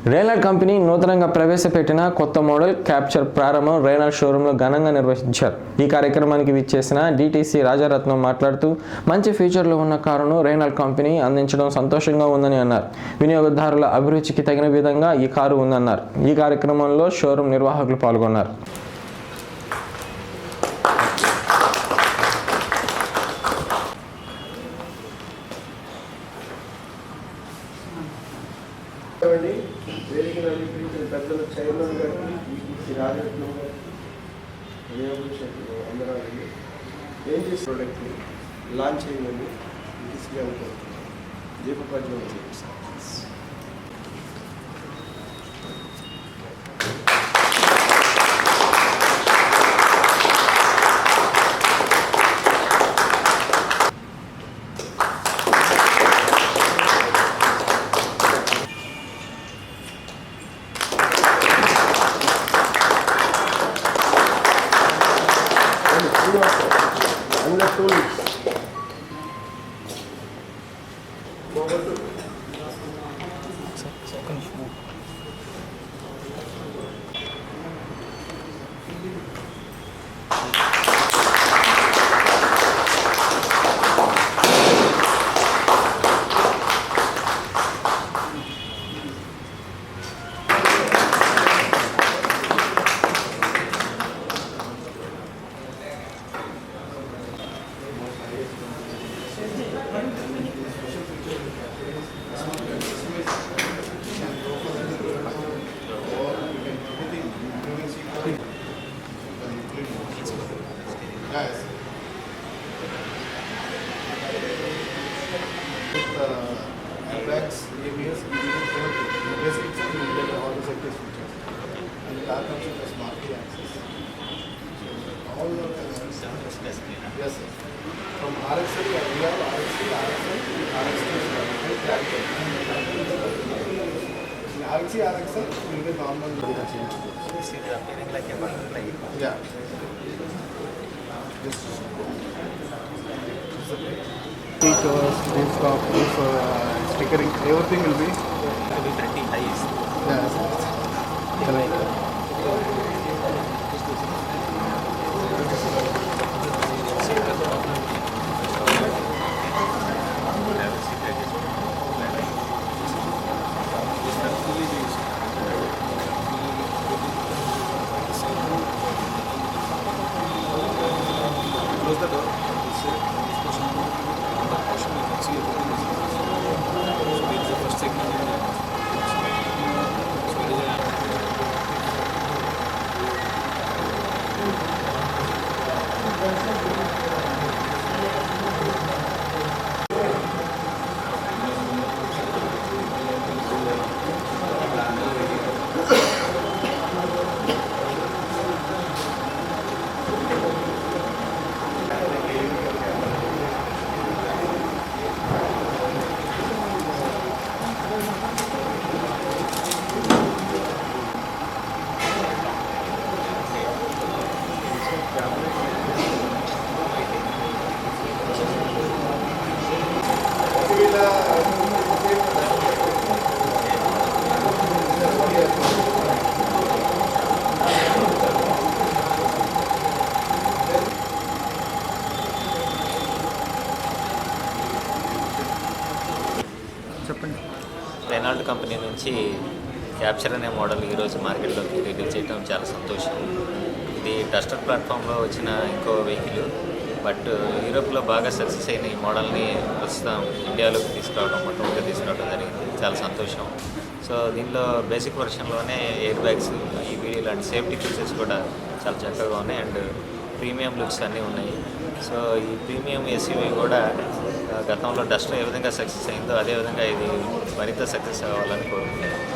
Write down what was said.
Reynold company నూతనంగా ప్రవేశపెట్టిన కొత్త మోడల్ క్యాప్చర్ ప్రారంభం రేనాల్డ్ షోరూంలో ఘనంగా నిర్వహించారు. ఈ కార్యక్రమానికి విచ్చేసిన డిటిసి రాజారత్నం మాట్లాడుతూ మంచి ఫీచర్లు ఉన్న కారును రేనాల్డ్ కంపెనీ అందించడం సంతోషంగా ఉందని అన్నారు. వినియోగదారుల అభిరుచికి తగిన విధంగా ఈ కారు ఉందన్నారు. ఈ కార్యక్రమంలో షోరూం నిర్వాహకులు పాల్గొన్నారు. వేదికను అలంకరించిన పెద్దల చైర్మన్ గారికి డిటిసి రాజరత్నం గారు వినియోగదారులు అందరాలని ఏం చేసే ప్రోడక్ట్ని లాంచ్ చేయమని డిటిసి గారికి దీపప్రజ్వలన చేస్తారు. Airbags, ABS, basic features, you get all the safety features. And the car comes with a smart key access. All the yes, sir. From RXL, we have RXL, RXL, will be normal. Yeah. Seat covers, rooftop, roof, stickering, everything will be pretty high. Yes. Close the door. Reynold company నుంచి capture అనే model ఈరోజు మార్కెట్లోకి release చేయడం చాలా సంతోషం. ఇది Duster ప్లాట్ఫామ్లో వచ్చిన ఇంకో వెహికల్, బట్ యూరోప్లో బాగా సక్సెస్ అయిన ఈ మోడల్ని ప్రస్తుతం ఇండియాలోకి మొట్టమొదటిగా తీసుకురావడం జరిగింది. చాలా సంతోషం. సో దీనిలో బేసిక్ వర్షన్లోనే ఎయిర్ బ్యాగ్స్, ఈవీడీ లాంటి సేఫ్టీ ఫీచర్స్ కూడా చాలా చక్కగా ఉన్నాయి అండ్ ప్రీమియం లుక్స్ అన్నీ ఉన్నాయి. సో ఈ ప్రీమియం ఎస్యూవీ కూడా గతంలో డస్టర్ ఏ విధంగా సక్సెస్ అయిందో అదేవిధంగా ఇది మరింత సక్సెస్ అవ్వాలని కోరుకుంటున్నాను.